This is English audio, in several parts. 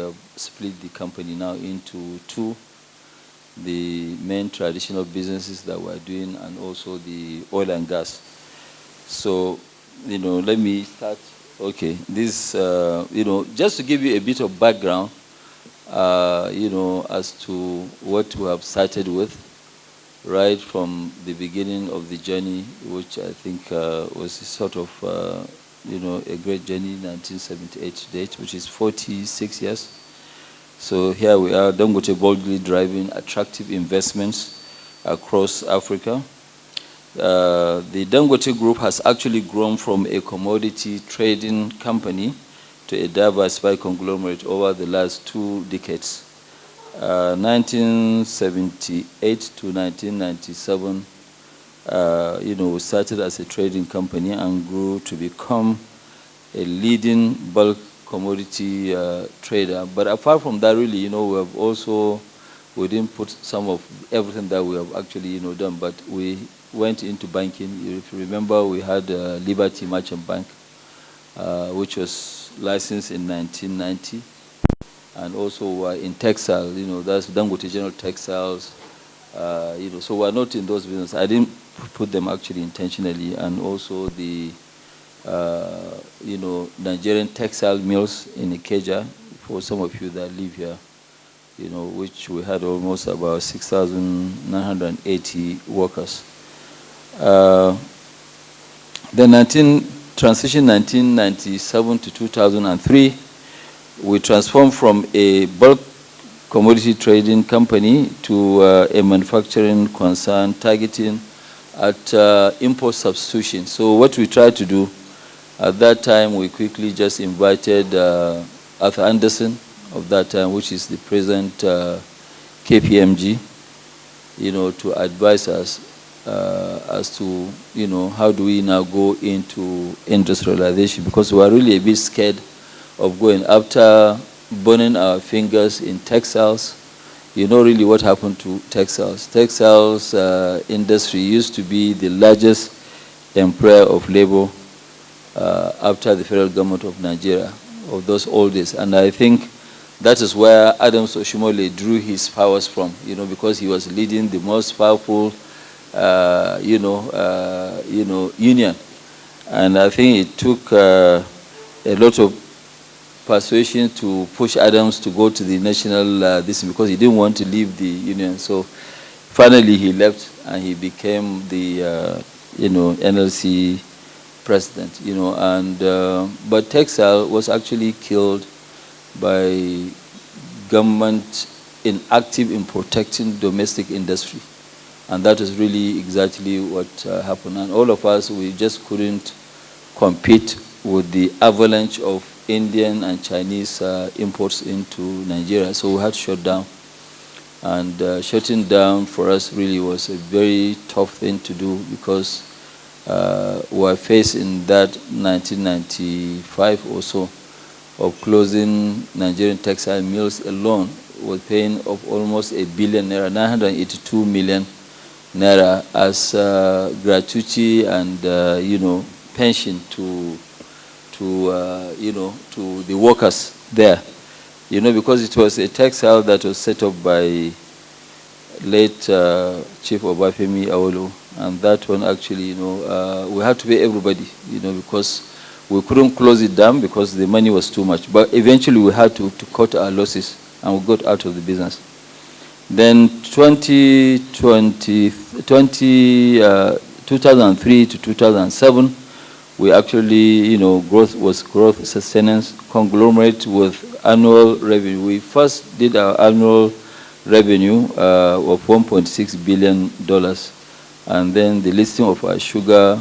have split the company now into two: the main traditional businesses that we're doing and also the oil and gas. So, let me start. Okay, this, just to give you a bit of background, as to what we have started with, right from the beginning of the journey, which I think was sort of, a great journey, 1978 to date, which is 46 years. So here we are, Dangote boldly driving attractive investments across Africa. The Dangote Group has actually grown from a commodity trading company to a diversified conglomerate over the last 2 decades. 1978 to 1997, we started as a trading company and grew to become a leading bulk commodity trader. But apart from that, really, we didn't put some of everything that we have actually, done, but we went into banking. If you remember, we had Liberty Merchant Bank, which was licensed in 1990. And also in textile, that's Dangote General Textiles, so we're not in those businesses. I didn't put them actually intentionally. And also the, Nigerian textile mills in Ikeja, for some of you that live here, which we had almost about 6,980 workers. Transition 1997 to 2003, we transformed from a bulk commodity trading company to a manufacturing concern targeting at import substitution. So what we tried to do at that time, we quickly just invited Arthur Anderson of that time, which is the present KPMG, to advise us as to, how do we now go into industrialization, because we are really a bit scared of going after burning our fingers in textiles. Really what happened to textiles. Textiles industry used to be the largest employer of labor after the federal government of Nigeria of those old days. And I think that is where Adams Oshimole drew his powers from, because he was leading the most powerful, union. And I think it took a lot of persuasion to push Adams to go to the national because he didn't want to leave the union. So finally he left and he became the NLC president. But textile was actually killed by government inactive in protecting domestic industry, and that is really exactly what happened. And all of us, we just couldn't compete with the avalanche of Indian and Chinese imports into Nigeria, so we had to shut down. And shutting down for us really was a very tough thing to do, because we were faced in that 1995 or so of closing Nigerian textile mills alone with paying of almost 1 billion naira, 982 million naira as gratuity and pension to the workers there, because it was a textile that was set up by late Chief Obafemi Awolowo, and that one actually, we had to pay everybody, because we couldn't close it down because the money was too much. But eventually we had to cut our losses, and we got out of the business. Then 2003 to 2007, we actually, growth sustenance conglomerate with annual revenue. We first did our annual revenue of $1.6 billion, and then the listing of our sugar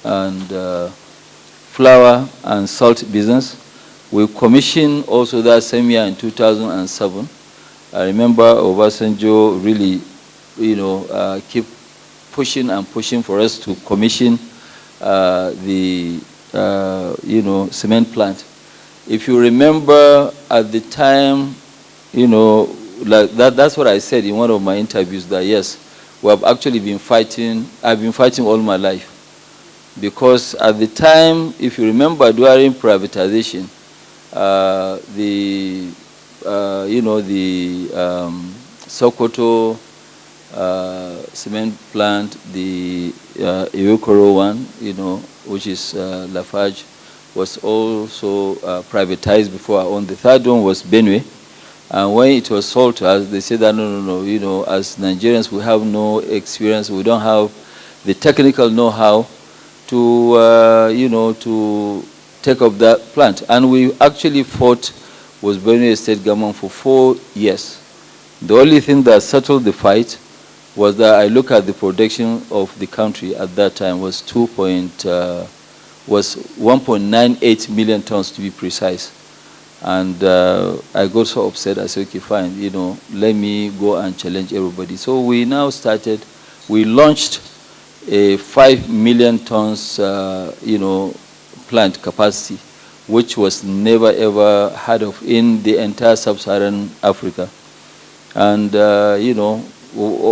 and flour and salt business. We commissioned also that same year in 2007. I remember Obasanjo really, keep pushing and pushing for us to commission the cement plant. If you remember at the time, like that's what I said in one of my interviews, that yes, we have actually been fighting. I've been fighting all my life, because at the time, if you remember, during privatization, the you know, the Sokoto cement plant, the Iwekoro one, you know, which is Lafarge, was also privatized before I owned. The third one was Benue. And when it was sold to us, they said that no, you know, as Nigerians, we have no experience, we don't have the technical know-how to, you know, to take up that plant. And we actually fought with Benue State government for 4 years. The only thing that settled the fight was that I look at the production of the country at that time was 1.98 million tons to be precise. And I got so upset, I said, okay, fine, you know, let me go and challenge everybody. So we now started, we launched a 5 million tons, you know, plant capacity, which was never ever heard of in the entire sub-Saharan Africa. And, you know,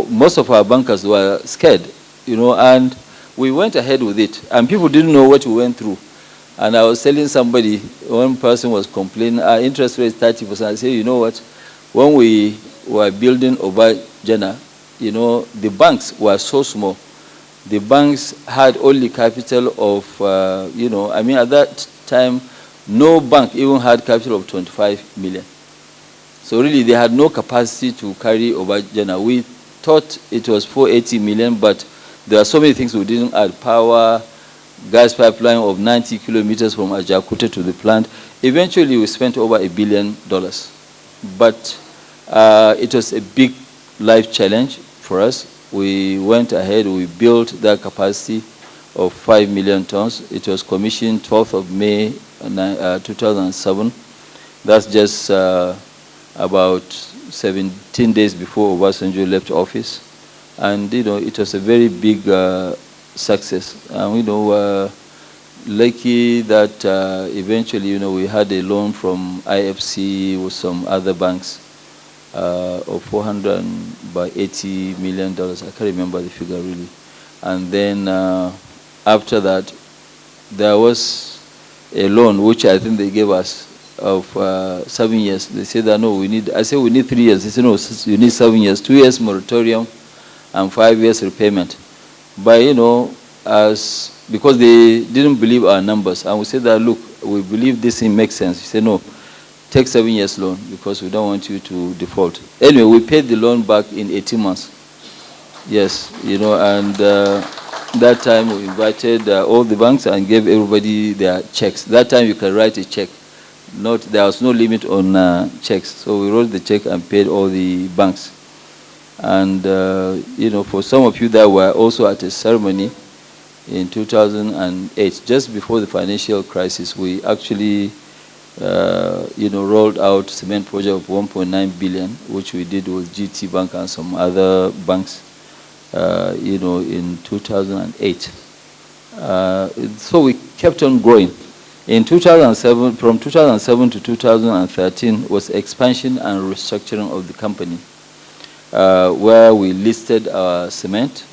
most of our bankers were scared, you know, and we went ahead with it. And people didn't know what we went through. And I was telling somebody, one person was complaining, our interest rate is 30%. I said, you know what, when we were building Obajana, you know, the banks were so small. The banks had only capital of, you know, I mean, at that time, no bank even had capital of 25 million. So really, they had no capacity to carry Obajana. We thought it was 480 million, but there are so many things we didn't add. Power, gas pipeline of 90 kilometers from Ajakute to the plant. Eventually, we spent over $1 billion. But it was a big life challenge for us. We went ahead, we built that capacity of 5 million tons. It was commissioned 12th of May 2007. That's just about 17 days before Obasanjo left office. And, you know, it was a very big success. And we know lucky that eventually, you know, we had a loan from IFC with some other banks of $480 million. I can't remember the figure really. And then after that, there was a loan which I think they gave us of 7 years. They said that no, we need. I said we need 3 years. They said no, you need 7 years, 2 years moratorium, and 5 years repayment. But, you know, because they didn't believe our numbers. And we said that, look, we believe this thing makes sense. He said, no, take 7 years loan because we don't want you to default. Anyway, we paid the loan back in 18 months. Yes, you know, and that time we invited all the banks and gave everybody their checks. That time you can write a check. There was no limit on checks. So we wrote the check and paid all the banks. And, you know, for some of you that were also at a ceremony in 2008, just before the financial crisis, we actually, you know, rolled out cement project of 1.9 billion, which we did with GT Bank and some other banks, you know, in 2008. So we kept on growing. In 2007, from 2007 to 2013 was expansion and restructuring of the company. Where we listed our cement,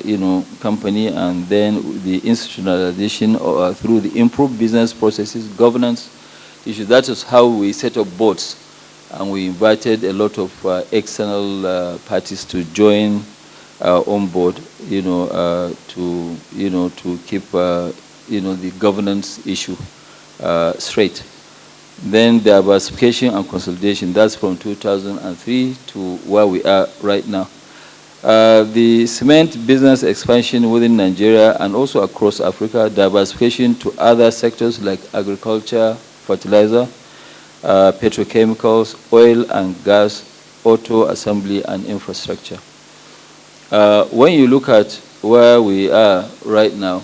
you know, company, and then the institutionalization through the improved business processes, governance issues. That is how we set up boards, and we invited a lot of external parties to join on board, you know, to keep, you know, the governance issue straight. Then the diversification and consolidation, that's from 2003 to where we are right now. The cement business expansion within Nigeria and also across Africa, diversification to other sectors like agriculture, fertilizer, petrochemicals, oil and gas, auto assembly and infrastructure. When you look at where we are right now,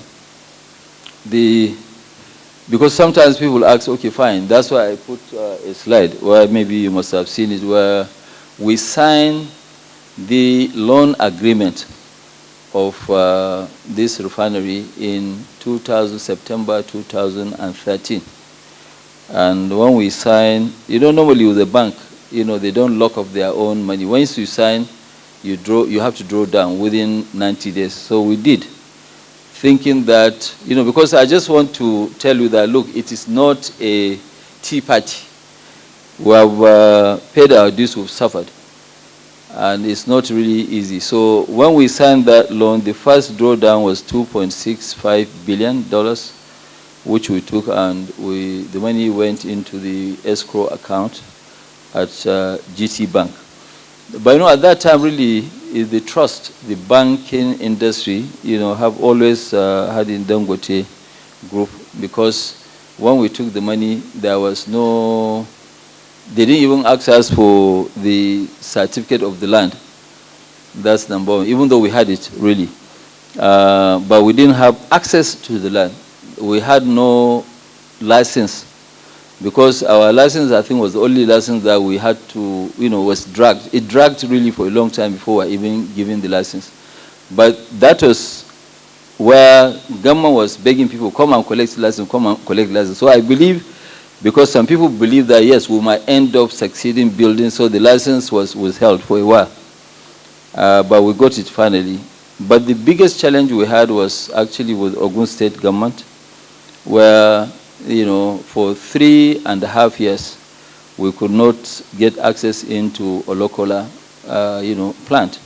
because sometimes people ask, okay, fine, that's why I put a slide where maybe you must have seen it, where we signed the loan agreement of this refinery in September 2013. And when we sign, you know, normally with a bank, you know, they don't lock up their own money. Once you sign, you have to draw down within 90 days. So we did, thinking that, you know, because I just want to tell you that, look, it is not a tea party. We have paid our dues, we've suffered. And it's not really easy. So when we signed that loan, the first drawdown was $2.65 billion, which we took, and the money went into the escrow account at GT Bank. But at that time, really, the trust, the banking industry, have always had in Dangote Group, because when we took the money, there was no, they didn't even ask us for the certificate of the land. That's number one, even though we had it, really. But we didn't have access to the land. We had no license, because our license, I think, was the only license that we had to, was dragged. It dragged really for a long time before we were even given the license. But that was where government was begging people, come and collect license, come and collect license. So I believe, because some people believe that, yes, we might end up succeeding building, so the license was withheld for a while. But we got it finally. But the biggest challenge we had was actually with Ogun State government, where, for 3.5 years, we could not get access into Olokola, plant.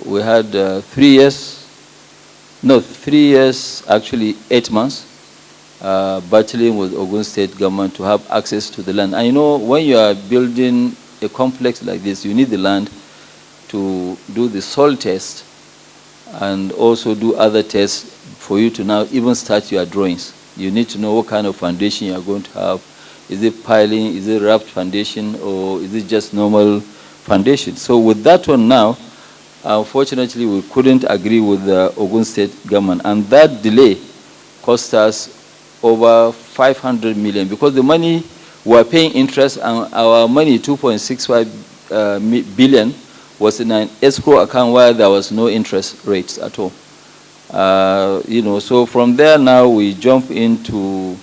We had 3 years, actually 8 months, battling with Ogun State government to have access to the land. And when you are building a complex like this, you need the land to do the soil test and also do other tests for you to now even start your drawings. You need to know what kind of foundation you are going to have. Is it piling, is it wrapped foundation, or is it just normal foundation? So with that one now, unfortunately, we couldn't agree with the Ogun State government, and that delay cost us over 500 million, because the money we were paying interest, and our money, 2.65 billion, was in an escrow account where there was no interest rates at all. So from there now we jump into,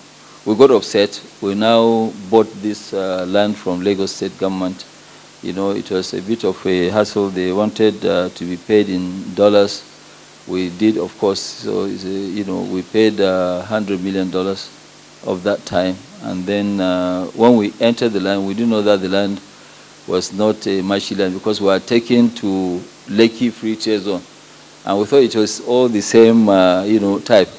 we got upset. We now bought this land from Lagos State government. It was a bit of a hassle. They wanted to be paid in dollars. We did, of course. So we paid $100 million of that time. And then when we entered the land, we didn't know that the land was not a marshy land, because we were taken to Lekki Free Trade Zone. And we thought it was all the same, type.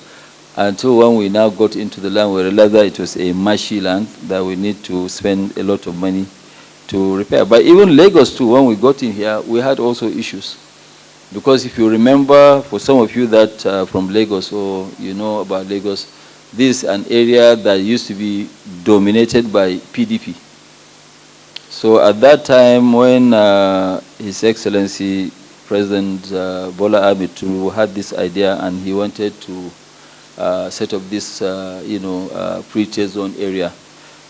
Until when we now got into the land, we realized that it was a marshy land that we need to spend a lot of money to repair. But even Lagos too, when we got in here, we had also issues. Because if you remember, for some of you that from Lagos, or about Lagos, this is an area that used to be dominated by PDP. So at that time, when His Excellency President Bola Ahmed Tinubu had this idea, and he wanted to set up this, free trade zone area,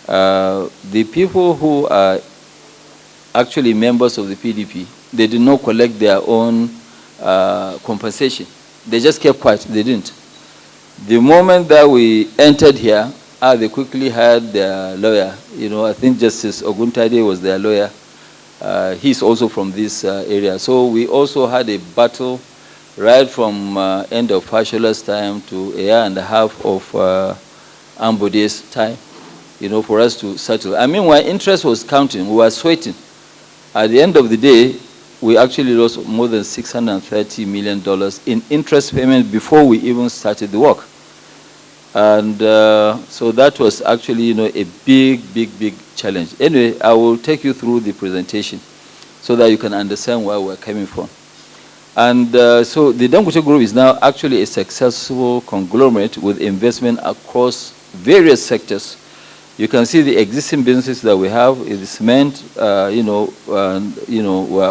the people who are actually members of the PDP, they did not collect their own compensation. They just kept quiet. They didn't. The moment that we entered here, they quickly hired their lawyer. I think Justice Oguntade was their lawyer. He's also from this area. So we also had a battle right from end of Fashola's time to a year and a half of Ambode's time, for us to settle. I mean, when interest was counting, we were sweating. At the end of the day, we actually lost more than $630 million in interest payment before we even started the work. And so that was actually, a big challenge. Anyway, I will take you through the presentation so that you can understand where we're coming from. And so the Dangote Group is now actually a successful conglomerate with investment across various sectors. You can see the existing businesses that we have in the cement, we're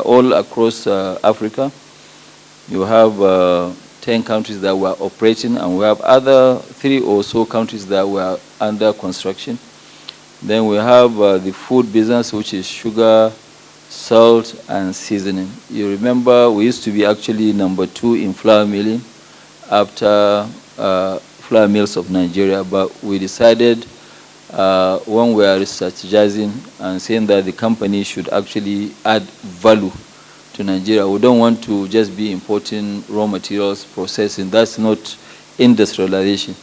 all across Africa. You have 10 countries that were operating, and we have other 3 or so countries that were under construction. Then we have the food business, which is sugar, salt, and seasoning. You remember we used to be actually number 2 in flour milling after Flour Mills of Nigeria, but we decided when we are strategizing and saying that the company should actually add value to Nigeria. We don't want to just be importing raw materials, processing. That's not industrialization.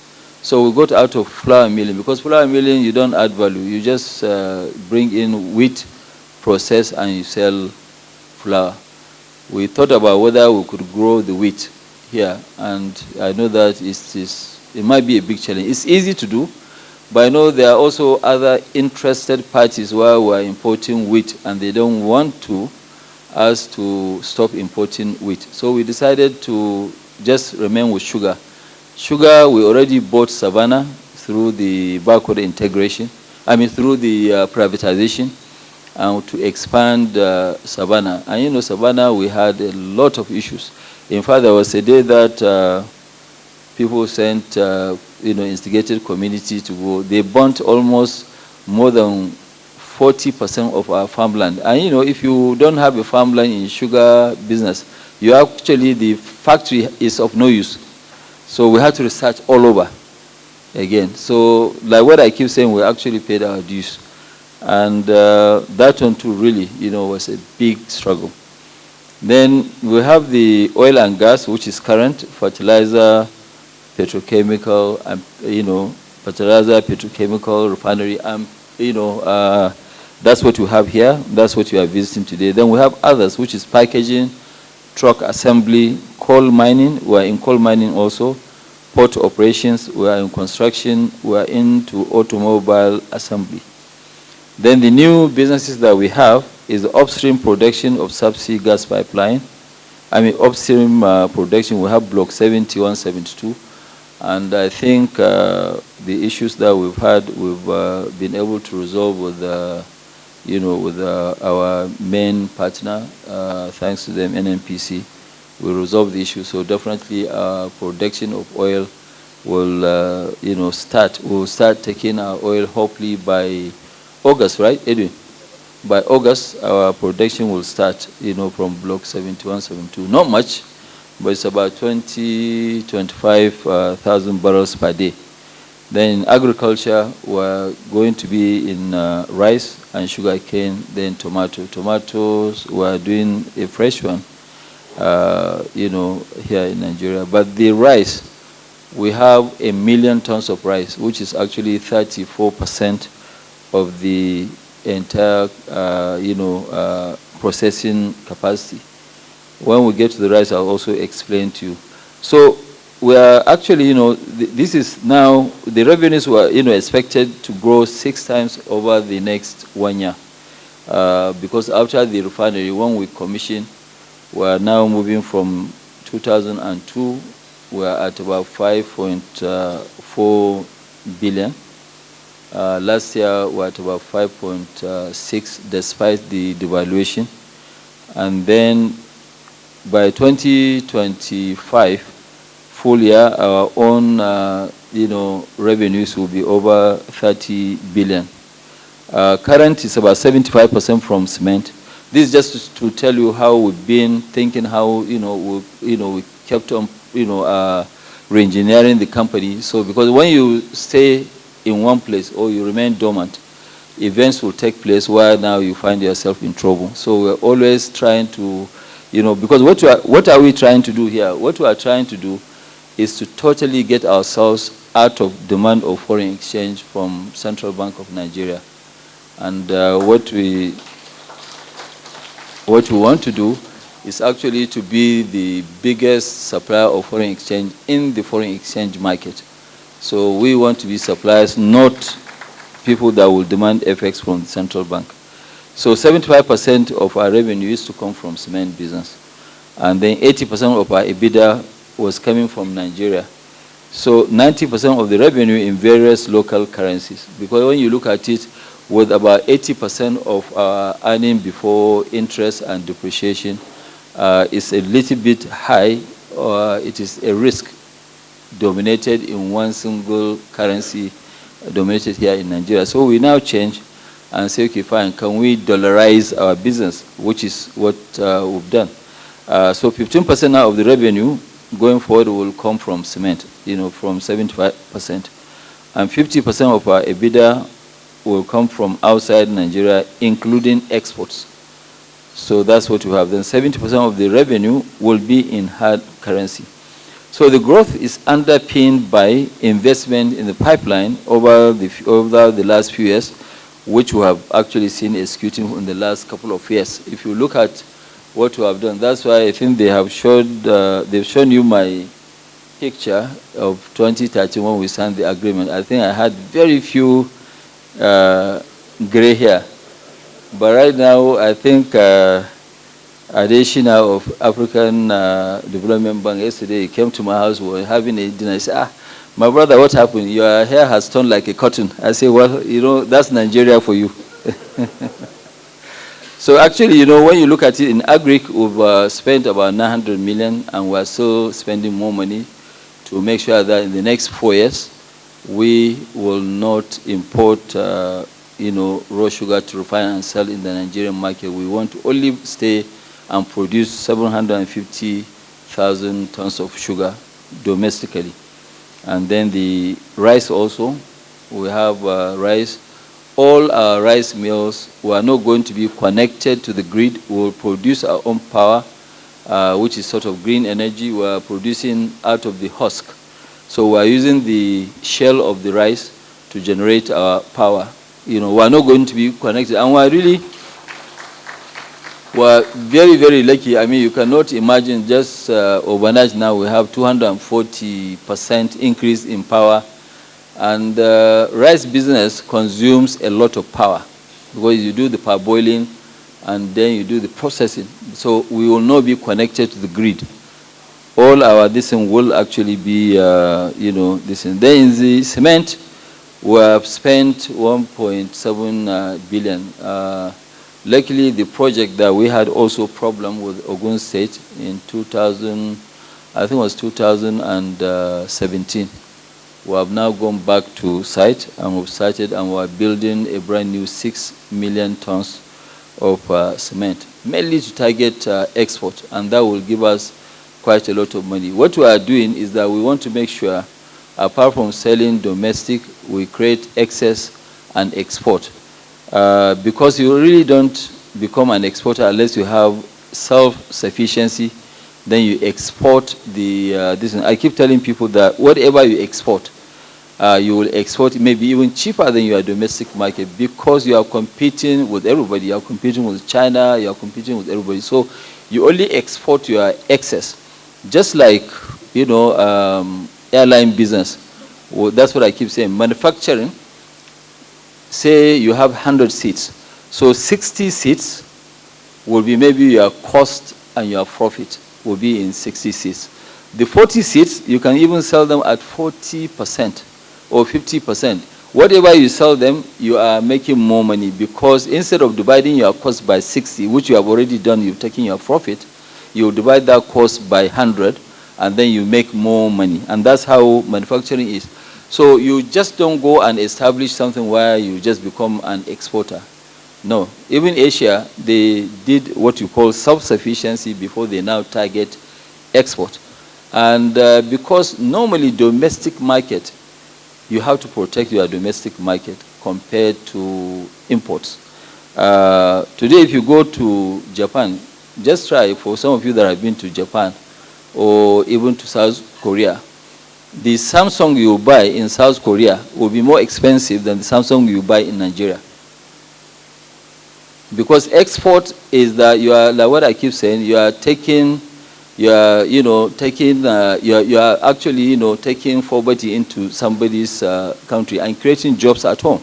So we got out of flour milling, because flour milling, you don't add value. You just bring in wheat, process, and you sell flour. We thought about whether we could grow the wheat here, and I know that it might be a big challenge. It's easy to do, but I know there are also other interested parties where we are importing wheat, and they don't want us to stop importing wheat. So we decided to just remain with sugar. Sugar, we already bought Savannah through the backward integration, through the privatization, and to expand Savannah. And you know, Savannah, we had a lot of issues. In fact, there was a day that people sent, instigated community to go. They burnt almost more than 40% of our farmland. And you know, if you don't have a farmland in sugar business, the factory is of no use. So we had to research all over again. So like what I keep saying, we actually paid our dues. And that one too really, was a big struggle. Then we have the oil and gas, which is current, fertilizer, petrochemical, and fertilizer, petrochemical, refinery, and that's what we have here. That's what you are visiting today. Then we have others, which is packaging, truck assembly, coal mining. We are in coal mining also, port operations. We are in construction. We are into automobile assembly. Then the new businesses that we have is the upstream production of subsea gas pipeline. Upstream production, we have block 71, 72. And I think the issues that we've had, we've been able to resolve with, with our main partner, thanks to them, NNPC. We resolve the issue. So definitely production of oil will, start. We'll start taking our oil hopefully by August, right, Edwin? By August, our production will start, from block 71, 72. Not much, but it's about 25,000 barrels per day. Then in agriculture, we're going to be in rice and sugar cane, then tomato. Tomatoes, we're doing a fresh one, here in Nigeria. But the rice, we have 1 million tons of rice, which is actually 34% of the entire, processing capacity. When we get to the rice, I'll also explain to you. So we are actually, this is now, the revenues were, expected to grow 6 times over the next 1 year. Because after the refinery, when we commission, we are now moving from 2002, we are at about 5.4 billion. Last year, we were at about 5.6 despite the devaluation. And then by 2025, full year, our own, revenues will be over 30 billion. Current is about 75% from cement. This is just to tell you how we've been thinking, how, we kept on, re-engineering the company. So because when you stay in one place or you remain dormant, events will take place where now you find yourself in trouble. So we're always trying to, because what are we trying to do here? What we are trying to do is to totally get ourselves out of demand of foreign exchange from Central Bank of Nigeria. And what we want to do is actually to be the biggest supplier of foreign exchange in the foreign exchange market. So we want to be suppliers, not people that will demand FX from the central bank. So 75% of our revenue used to come from cement business. And then 80% of our EBITDA was coming from Nigeria. So 90% of the revenue in various local currencies. Because when you look at it, with about 80% of our earning before interest and depreciation, is a little bit high, or it is a risk dominated in one single currency, dominated here in Nigeria. So we now change and say, okay, fine, can we dollarize our business, which is what we've done. So 15% now of the revenue going forward will come from cement, from 75%. And 50% of our EBITDA will come from outside Nigeria, including exports. So that's what we have. Then 70% of the revenue will be in hard currency. So the growth is underpinned by investment in the pipeline over the last few years, which we have actually seen executing in the last couple of years. If you look at what we have done, that's why I think they have they've shown you my picture of 2013 when we signed the agreement. I think I had very few gray hair. But right now, I think Adeshina of African Development Bank yesterday, he came to my house, we were having a dinner. He said, my brother, what happened? Your hair has turned like a cotton. I said, well, you know, that's Nigeria for you. So actually, you know, when you look at it in agric, we've spent about 900 million, and we're still spending more money to make sure that in the next 4 years, we will not import, you know, raw sugar to refine and sell in the Nigerian market. We want to only stay and produce 750,000 tons of sugar domestically. And then the rice also, we have rice. All our rice mills, we are not going to be connected to the grid. We will produce our own power, which is sort of green energy. We are producing out of the husk. So we are using the shell of the rice to generate our power. You know, we are not going to be connected. And we are very, very lucky. I mean, you cannot imagine just overnight now we have 240% increase in power. And rice business consumes a lot of power because you do the parboiling and then you do the processing. So we will not be connected to the grid. All our this will actually be, you know, this. Then in the cement, we have spent 1.7 billion. Luckily, the project that we had also problem with Ogun State in 2000, I think it was 2017. We have now gone back to site and we've started and we're building a brand new 6 million tons of cement, mainly to target export, and that will give us quite a lot of money. What we are doing is that we want to make sure, apart from selling domestic, we create excess and export. Because you really don't become an exporter unless you have self-sufficiency, then you export the, this. I keep telling people that whatever you export, you will export maybe even cheaper than your domestic market because you are competing with everybody. You are competing with China, you are competing with everybody. So you only export your excess. Just like, you know, airline business. Well, that's what I keep saying. Manufacturing, say you have 100 seats. So 60 seats will be maybe your cost and your profit will be in 60 seats. The 40 seats, you can even sell them at 40% or 50%. Whatever you sell them, you are making more money because instead of dividing your cost by 60, which you have already done, you've taken your profit, you divide that cost by 100, and then you make more money. And that's how manufacturing is. So you just don't go and establish something where you just become an exporter. No. Even Asia, they did what you call self-sufficiency before they now target export. And because normally domestic market, you have to protect your domestic market compared to imports. Today, if you go to Japan, just try, for some of you that have been to Japan or even to South Korea, the Samsung you buy in South Korea will be more expensive than the Samsung you buy in Nigeria. Because export is that you are, like what I keep saying, you are taking, you are, you know, taking, you are actually, you know, taking poverty into somebody's country and creating jobs at home.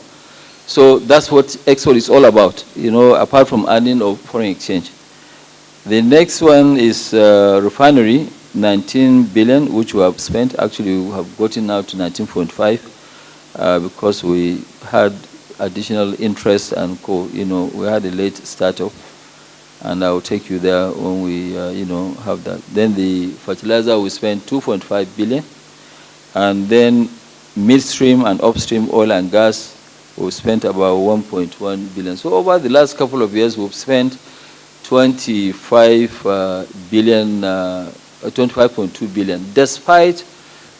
So that's what export is all about, you know, apart from earning of foreign exchange. The next one is refinery, 19 billion, which we have spent. Actually, we have gotten now to 19.5 because we had additional interest and you know, we had a late startup, and I will take you there when we, you know, have that. Then the fertilizer, we spent 2.5 billion, and then midstream and upstream oil and gas, we spent about 1.1 billion. So over the last couple of years, we've spent 25 billion, 25.2 billion, despite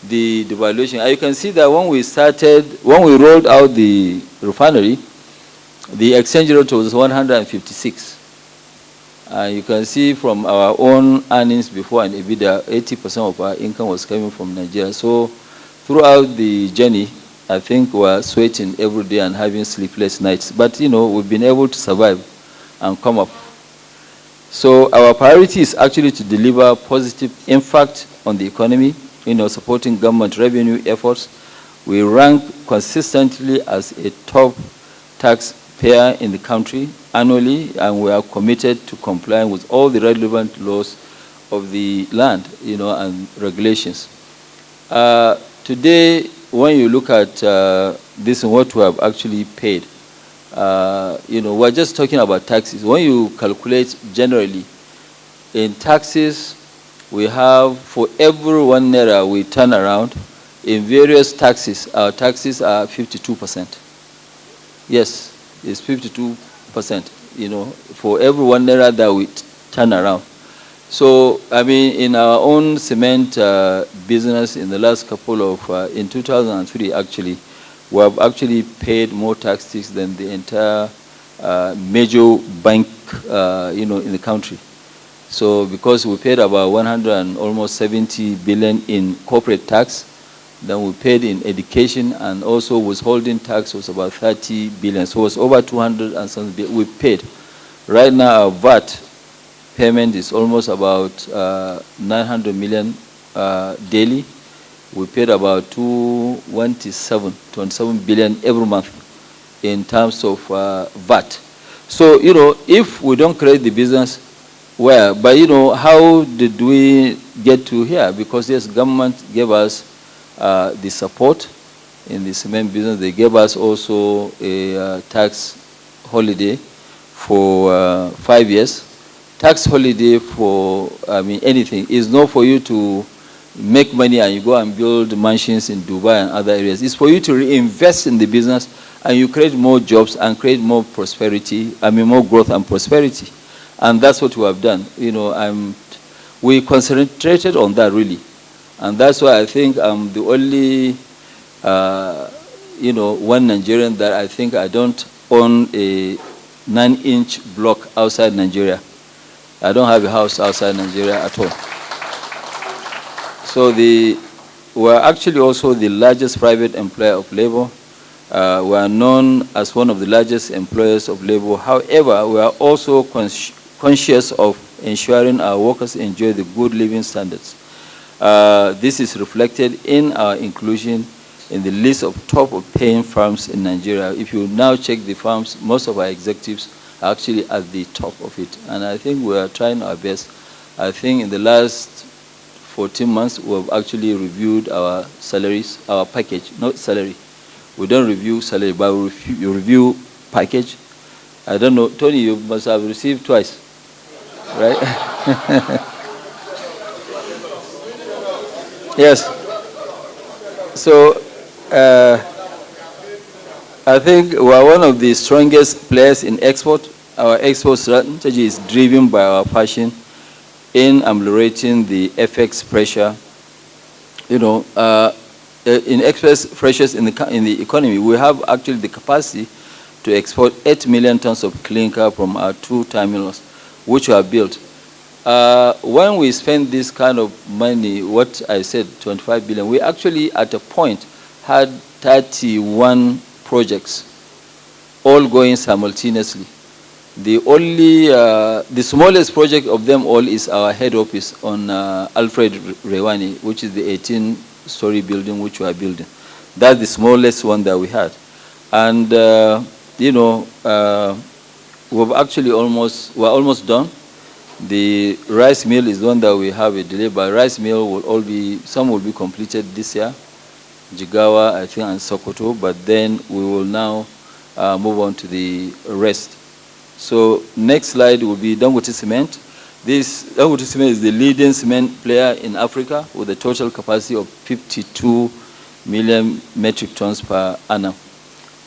the devaluation. You can see that when we started, when we rolled out the refinery, the exchange rate was 156. You can see from our own earnings before and EBITDA, 80% of our income was coming from Nigeria. So throughout the journey, I think we're sweating every day and having sleepless nights. But, we've been able to survive and come up. So our priority is actually to deliver positive impact on the economy, supporting government revenue efforts. We rank consistently as a top taxpayer in the country annually, and we are committed to complying with all the relevant laws of the land, and regulations. Today, when you look at this and what we have actually paid, we're just talking about taxes. When you calculate generally, in taxes, we have, for every 1 naira we turn around, in various taxes, our taxes are 52%. Yes, it's 52%, for every 1 naira that we turn around. So, in our own cement business in the last couple of, in 2003 actually, we have actually paid more taxes than the entire major bank, in the country. So, because we paid about 170 billion in corporate tax, then we paid in education, and also withholding tax was about 30 billion. So it was over 200 and something billion we paid. Right now, our VAT payment is almost about 900 million daily. We paid about 27 billion every month in terms of VAT. So, if we don't create the business, well, but how did we get to here? Because yes, government gave us the support in the cement business. They gave us also a tax holiday for 5 years. Tax holiday for, anything is not for you to make money and you go and build mansions in Dubai and other areas. It's for you to reinvest in the business and you create more jobs and create more prosperity, more growth and prosperity. And that's what we have done. We concentrated on that really. And that's why I think I'm the only, one Nigerian that I think I don't own a 9-inch block outside Nigeria. I don't have a house outside Nigeria at all. So we're actually also the largest private employer of labor. We are known as one of the largest employers of labor. However, we are also conscious of ensuring our workers enjoy the good living standards. This is reflected in our inclusion in the list of top paying firms in Nigeria. If you now check the firms, most of our executives are actually at the top of it. And I think we are trying our best. I think in the last 14 months, we have actually reviewed our salaries, our package, not salary. We don't review salary, but we review package. I don't know, Tony, you must have received twice, right? Yes. So, I think we are one of the strongest players in export. Our export strategy is driven by our passion in ameliorating the FX pressure. In FX pressures in the economy, we have actually the capacity to export 8 million tons of clinker from our 2 terminals, which are built. When we spend this kind of money, what I said, 25 billion, we actually at a point had 31 projects, all going simultaneously. The smallest project of them all is our head office on Alfred Rewani, which is the 18-story building which we are building. That's the smallest one that we had. And, we're almost done. The rice mill is the one that we have a delay, but rice mill some will be completed this year, Jigawa, I think, and Sokoto, but then we will now move on to the rest. So next slide will be Dangote Cement. This Dangote Cement is the leading cement player in Africa with a total capacity of 52 million metric tons per annum.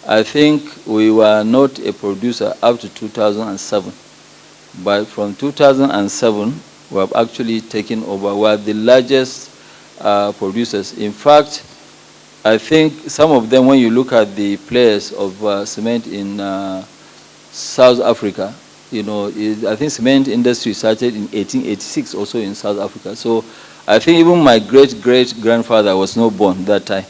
I think we were not a producer up to 2007. But from 2007, we have actually taken over. We are the largest producers. In fact, I think some of them, when you look at the players of cement in South Africa, I think cement industry started in 1886 also in South Africa. So I think even my great-great-grandfather was not born that time.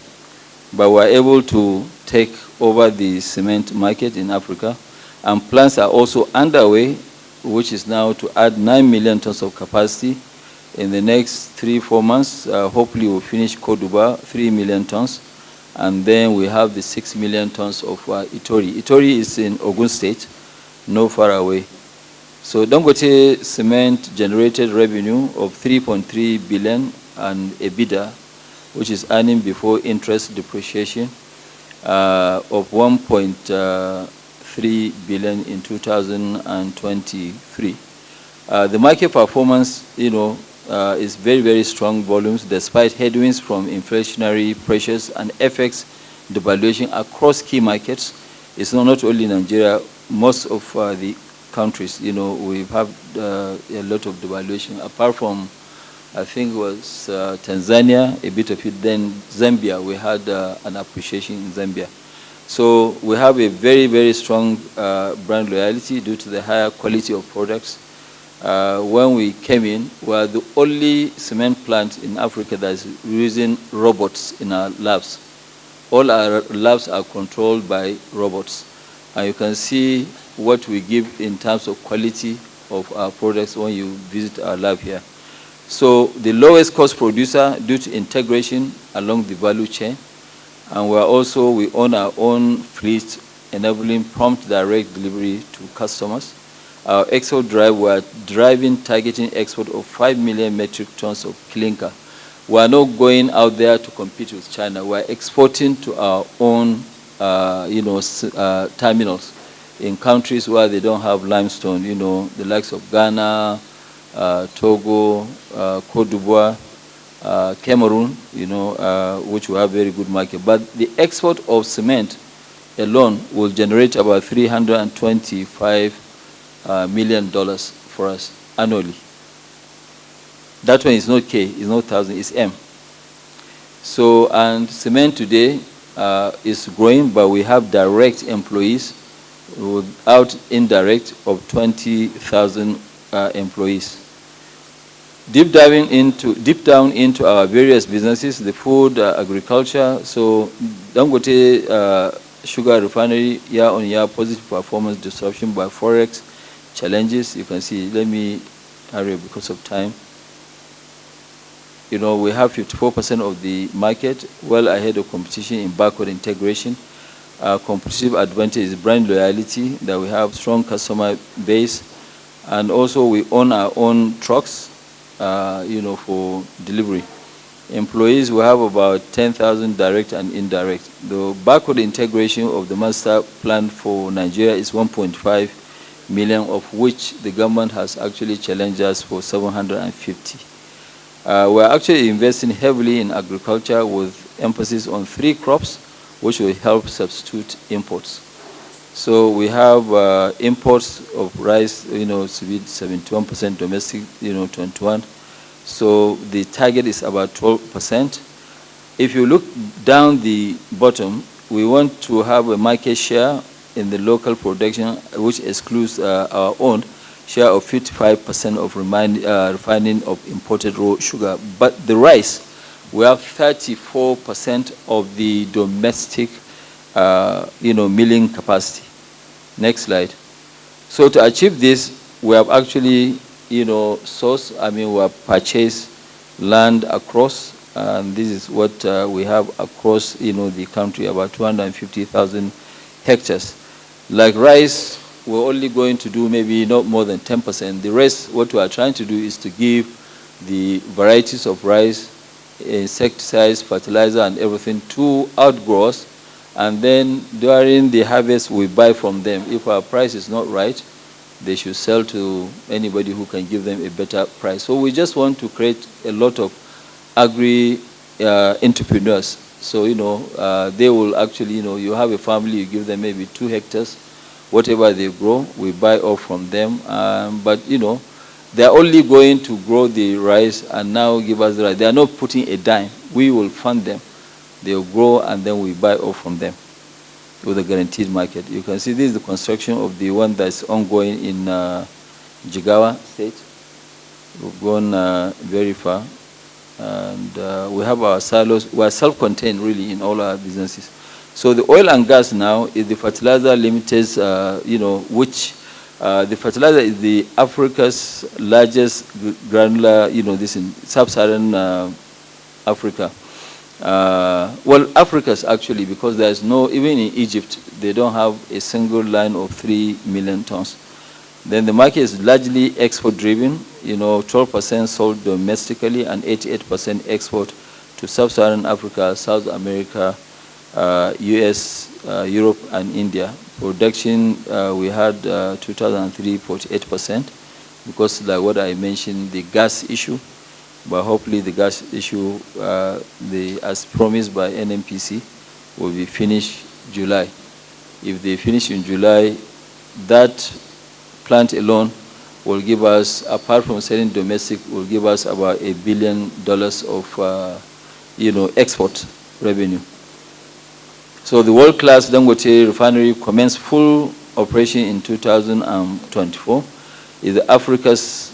But we were able to take over the cement market in Africa. And plans are also underway, which is now to add 9 million tons of capacity. In the next 3-4 months, hopefully we'll finish Koduba, 3 million tons. And then we have the 6 million tons of Itori. Itori is in Ogun State, no far away. So Dangote Cement generated revenue of 3.3 billion and EBITDA, which is earning before interest depreciation, of 1.3 billion in 2023. The market performance, is very, very strong volumes despite headwinds from inflationary pressures and FX devaluation across key markets. It's not only Nigeria, most of the countries, we've had a lot of devaluation, apart from, I think it was Tanzania, a bit of it, then Zambia, we had an appreciation in Zambia. So we have a very, very strong brand loyalty due to the higher quality of products. When we came in, we are the only cement plant in Africa that is using robots in our labs. All our labs are controlled by robots. And you can see what we give in terms of quality of our products when you visit our lab here. So the lowest cost producer due to integration along the value chain. And we own our own fleet, enabling prompt direct delivery to customers. Our export drive, we are driving targeting export of 5 million metric tons of clinker. We are not going out there to compete with China. We are exporting to our own, terminals in countries where they don't have limestone, the likes of Ghana, Togo, Cote d'Ivoire, Cameroon, which will have very good market. But the export of cement alone will generate about $325 million for us annually. That one is not K, it's not 1,000, it's M. So, and cement today is growing, but we have direct employees without indirect of 20,000 employees. Deep down into our various businesses, the food, agriculture. So Dangote Sugar Refinery, year-on-year positive performance disruption by Forex challenges. You can see, let me hurry because of time. We have 54% of the market, well ahead of competition in backward integration. Our competitive advantage is brand loyalty, that we have strong customer base, and also we own our own trucks, for delivery. Employees, we have about 10,000 direct and indirect. The backward integration of the master plan for Nigeria is 1.5 million, of which the government has actually challenged us for 750. We're actually investing heavily in agriculture with emphasis on 3 crops, which will help substitute imports. So we have imports of rice, to be 71%, domestic, 21%. So the target is about 12%. If you look down the bottom, we want to have a market share in the local production, which excludes our own share of 55% of refining of imported raw sugar. But the rice, we have 34% of the domestic, milling capacity. Next slide. So to achieve this, we have actually, we have purchased land across, and this is what we have across, the country, about 250,000 hectares. Like rice, we're only going to do maybe not more than 10%. The rest, what we are trying to do is to give the varieties of rice, insecticides, fertilizer, and everything to outgrowers, and then during the harvest, we buy from them. If our price is not right, they should sell to anybody who can give them a better price. So we just want to create a lot of agri-entrepreneurs. So, they will actually, you have a family, you give them maybe 2 hectares, whatever they grow, we buy off from them. But, they're only going to grow the rice and now give us the rice. They are not putting a dime. We will fund them. They'll grow and then we buy off from them. with a guaranteed market. You can see this is the construction of the one that's ongoing in Jigawa State. We've gone very far. And we have our silos. We are self-contained, really, in all our businesses. So the oil and gas now is the fertilizer limited, which the fertilizer is the Africa's largest granular, this in sub-Saharan Africa. Well, Africa's actually, because there's no, even in Egypt, they don't have a single line of 3 million tons. Then the market is largely export-driven, 12% sold domestically and 88% export to sub-Saharan Africa, South America, US, Europe, and India. Production, we had 2003, 48%, because like what I mentioned, the gas issue. But hopefully the gas issue, as promised by NNPC, will be finished July. If they finish in July, that plant alone will give us, apart from selling domestic, will give us about $1 billion of, export revenue. So the world-class Dangote Refinery commenced full operation in 2024. It's Africa's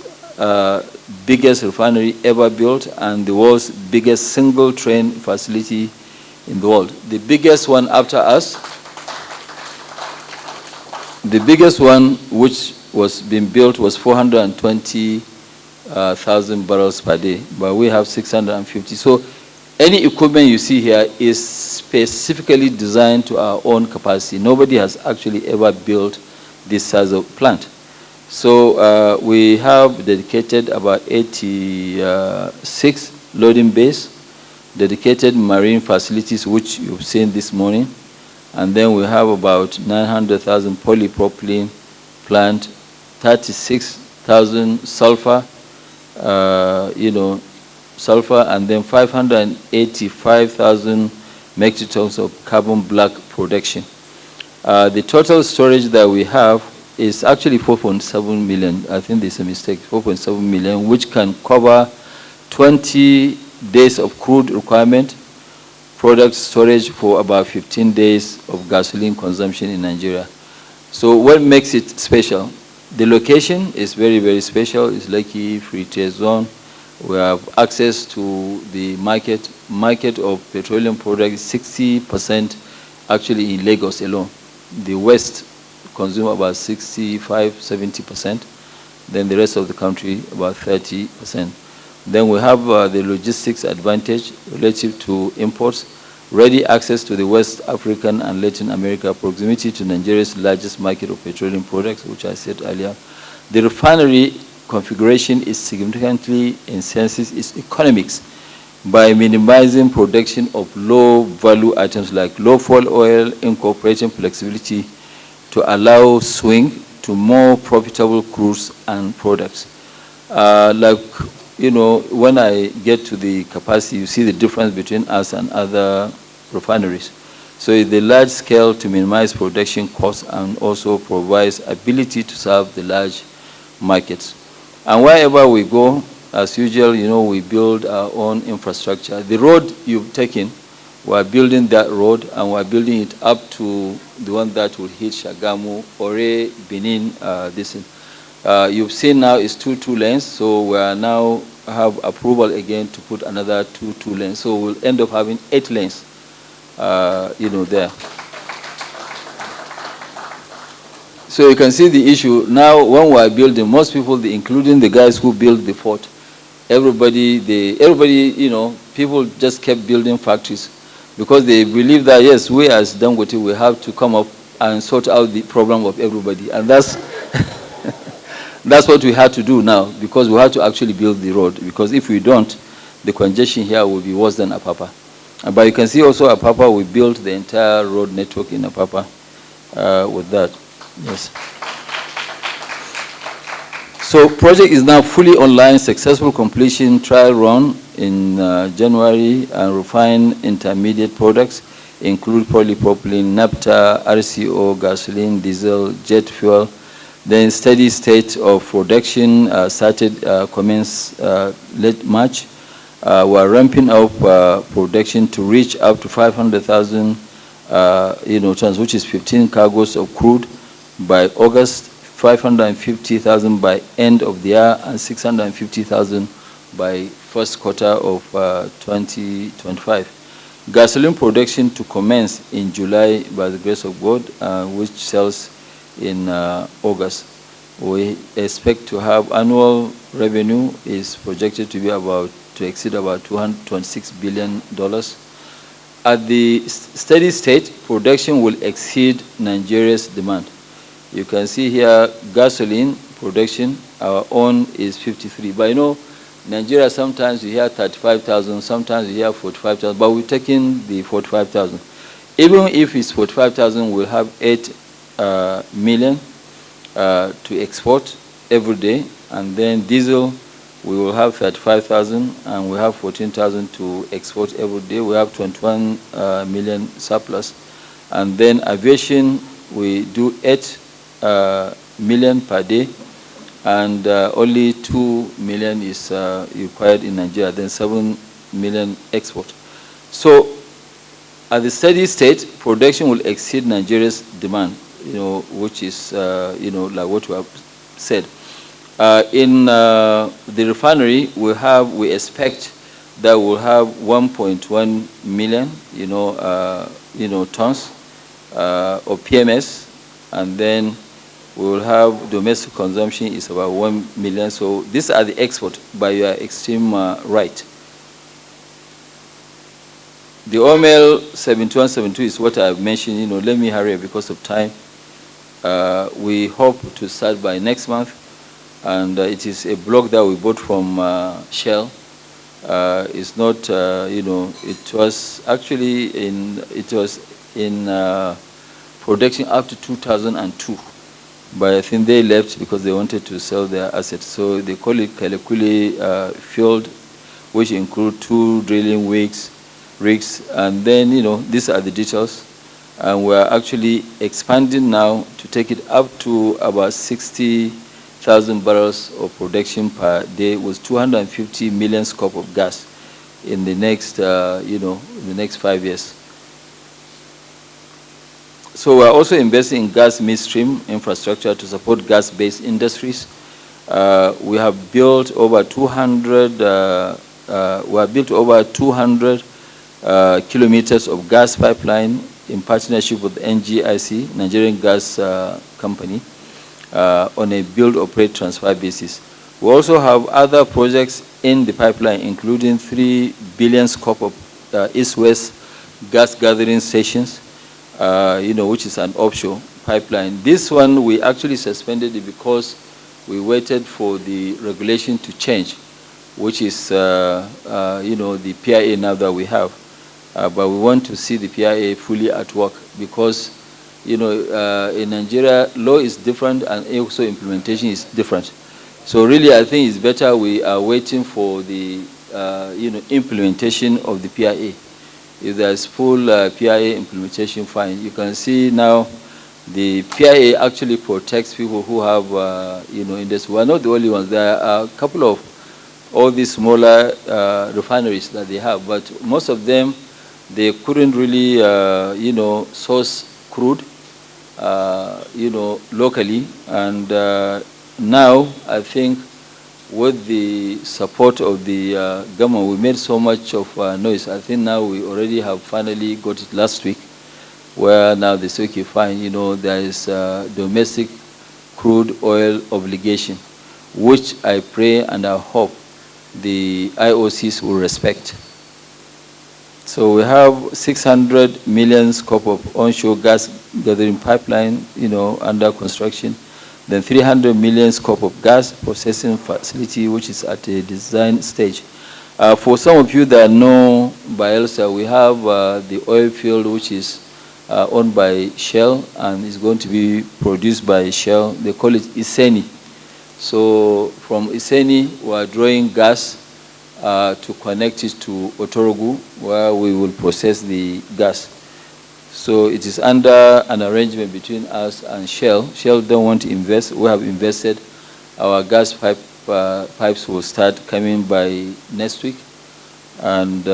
biggest refinery ever built and the world's biggest single train facility in the world. The biggest one after us, the biggest one which was being built was 420,000 barrels per day, but we have 650. So any equipment you see here is specifically designed to our own capacity. Nobody has actually ever built this size of plant. So we have dedicated about 86 loading bays, dedicated marine facilities, which you've seen this morning. And then we have about 900,000 polypropylene plant, 36,000 sulfur, sulfur, and then 585,000 metric tons of carbon black production. The total storage that we have is actually 4.7 million. I think there's a mistake, 4.7 million, which can cover 20 days of crude requirement, product storage for about 15 days of gasoline consumption in Nigeria. So what makes it special? The location is very, very special. It's Lekki Free Trade Zone. We have access to the market of petroleum products, 60% actually in Lagos alone. The West consume about 65, 70%. Then the rest of the country, about 30%. Then we have the logistics advantage relative to imports, ready access to the West African and Latin America, proximity to Nigeria's largest market of petroleum products, which I said earlier. The refinery configuration is significantly enhances its economics by minimizing production of low-value items like low-fuel oil, incorporating flexibility to allow swing to more profitable crudes and products. When I get to the capacity, you see the difference between us and other refineries. So it's the large scale to minimize production costs and also provides ability to serve the large markets. And wherever we go, as usual, we build our own infrastructure. The road you've taken, we're building that road, and we're building it up to the one that will hit Shagamu, Ore, Benin, you've seen now is two lanes, so we are now have approval again to put another two lanes. So we'll end up having 8 lanes, there. So you can see the issue. Now, when we are building, most people, including the guys who built the fort, everybody, people just kept building factories because they believe that, yes, we as Dangote, we have to come up and sort out the problem of everybody. And that's, that's what we had to do now, because we had to actually build the road. Because if we don't, the congestion here will be worse than Apapa. But you can see also Apapa, we built the entire road network in Apapa with that. Yes. So project is now fully online, successful completion, trial run in January, and refined intermediate products include polypropylene, naphtha, RCO, gasoline, diesel, jet fuel. Then steady state of production commenced late March. We are ramping up production to reach up to 500,000 tons, which is 15 cargoes of crude by August, 550,000 by end of the year, and 650,000 by first quarter of 2025. Gasoline production to commence in July by the grace of God, which sells in August. We expect to have annual revenue is projected to be to exceed about $226 billion. At the steady state, production will exceed Nigeria's demand. You can see here gasoline production, our own is 53. But Nigeria, sometimes you hear 35,000, sometimes you hear 45,000, but we're taking the 45,000. Even if it's 45,000, we'll have 8 million to export every day, and then diesel, we will have 35,000, and we have 14,000 to export every day. We have 21 million surplus. And then aviation, we do 8 million per day, and only 2 million is required in Nigeria, then 7 million export. So at the steady state, production will exceed Nigeria's demand, which is, like what we have said. In the refinery, we expect that we'll have 1.1 million, tons of PMS, and then we will have domestic consumption is about 1 million. So these are the export, but you are extreme right. The OML 7172 is what I've mentioned. Let me hurry up because of time. We hope to start by next month, and it is a block that we bought from Shell. It's not, it was actually in production up to 2002. But I think they left because they wanted to sell their assets. So they call it Kalekule field, which include 2 drilling rigs, and then, these are the details. And we're actually expanding now to take it up to about 60,000 barrels of production per day with 250 million scoop of gas in the next, in the next 5 years. So we're also investing in gas midstream infrastructure to support gas-based industries. We have built over 200. Kilometers of gas pipeline in partnership with NGIC, Nigerian Gas Company, on a build, operate, transfer basis. We also have other projects in the pipeline, including 3 billion scope of east-west gas gathering stations, which is an offshore pipeline. This one, we actually suspended it because we waited for the regulation to change, which is, the PIA now that we have. But we want to see the PIA fully at work because, in Nigeria, law is different and also implementation is different. So really, I think it's better we are waiting for the, implementation of the PIA. If there's full PIA implementation, fine. You can see now the PIA actually protects people who have, industry. We're not the only ones. There are a couple of all these smaller refineries that they have, but most of them, they couldn't really, source crude, locally. And now, I think, with the support of the government, we made so much of noise. I think now we already have finally got it last week, where now they say, okay, fine, there is domestic crude oil obligation, which I pray and I hope the IOCs will respect. So we have 600 million scope of onshore gas gathering pipeline, under construction. Then 300 million scope of gas processing facility, which is at a design stage. For some of you that know Bayelsa, we have the oil field, which is owned by Shell and is going to be produced by Shell. They call it Iseni. So from Iseni, we are drawing gas to connect it to Otorogu, where we will process the gas. So it is under an arrangement between us and Shell. Shell don't want to invest. We have invested. Our gas pipes will start coming by next week. And,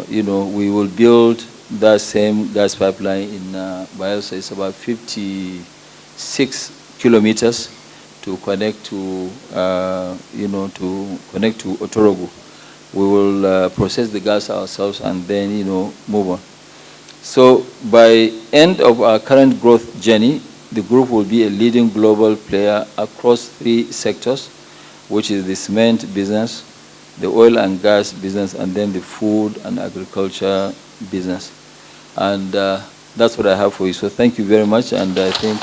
we will build that same gas pipeline in Bayelsa is about 56 kilometers to connect to, to connect to Otorogu. We will process the gas ourselves and then, move on. So by end of our current growth journey, the group will be a leading global player across 3 sectors, which is the cement business, the oil and gas business, and then the food and agriculture business. And that's what I have for you. So thank you very much, and I think